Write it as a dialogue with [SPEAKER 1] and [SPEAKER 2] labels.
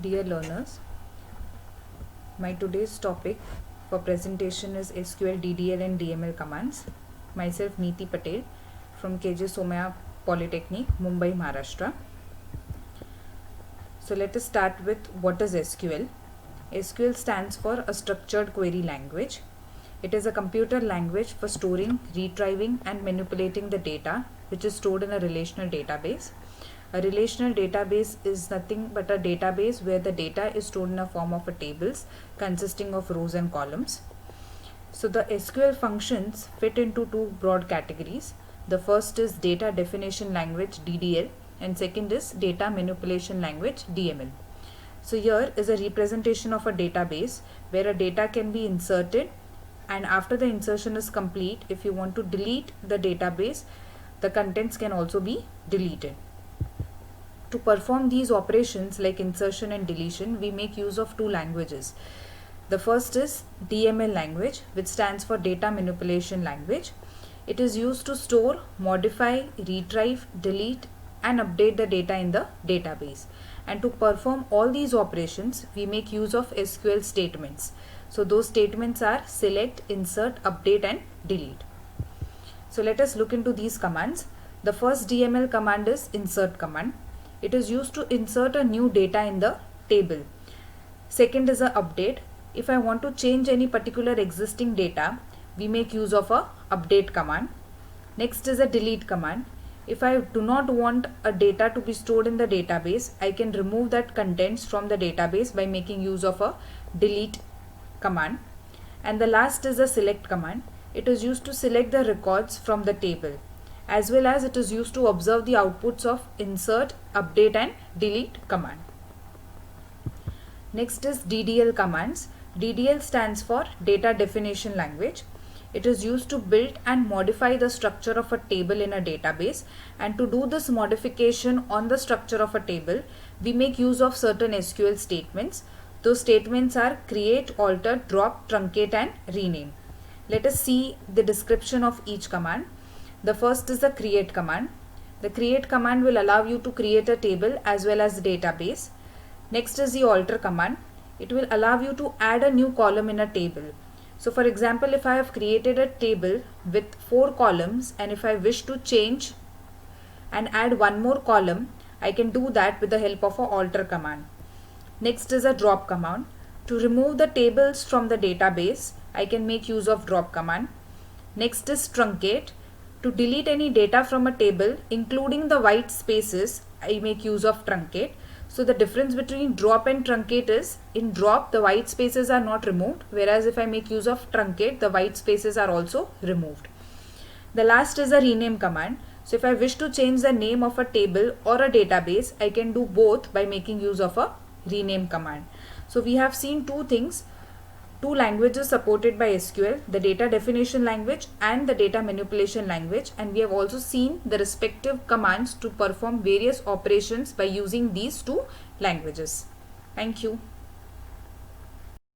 [SPEAKER 1] Dear learners, my today's topic for presentation is SQL, DDL and DML commands. Myself Neeti Patel from KJ Somaya Polytechnic, Mumbai, Maharashtra. So let us start with what is SQL. SQL stands for a structured query language. It is a computer language for storing, retrieving and manipulating the data which is stored in a relational database. A relational database is nothing but a database where the data is stored in a form of tables consisting of rows and columns. So the SQL functions fit into two broad categories. The first is data definition language DDL and second is data manipulation language DML. So here is a representation of a database where a data can be inserted, and after the insertion is complete, if you want to delete the database, the contents can also be deleted. To perform these operations like insertion and deletion, we make use of two languages. The first is DML language, which stands for data manipulation language. It is used to store, modify, retrieve, delete and update the data in the database. And to perform all these operations, we make use of SQL statements. So those statements are select, insert, update and delete. So let us look into these commands. The first DML command is insert command. It is used to insert a new data in the table. Second is a update. If I want to change any particular existing data, we make use of a update command. Next is a delete command. If I do not want a data to be stored in the database, I can remove that contents from the database by making use of a delete command. And the last is a select command. It is used to select the records from the table, as well as it is used to observe the outputs of insert, update and delete command. Next is DDL commands. DDL stands for data definition language. It is used to build and modify the structure of a table in a database, and to do this modification on the structure of a table, we make use of certain SQL statements. Those statements are create, alter, drop, truncate and rename. Let us see the description of each command. The first is the create command. The create command will allow you to create a table as well as a database. Next is the alter command. It will allow you to add a new column in a table. So for example, if I have created a table with 4 columns and if I wish to change and add one more column, I can do that with the help of an alter command. Next is a drop command. To remove the tables from the database, I can make use of drop command. Next is truncate. To delete any data from a table, including the white spaces, I make use of truncate. So the difference between drop and truncate is, in drop the white spaces are not removed, whereas if I make use of truncate, the white spaces are also removed. The last is a rename command. So if I wish to change the name of a table or a database, I can do both by making use of a rename command. So we have seen two things, two languages supported by SQL, the data definition language and the data manipulation language, and we have also seen the respective commands to perform various operations by using these two languages. Thank you.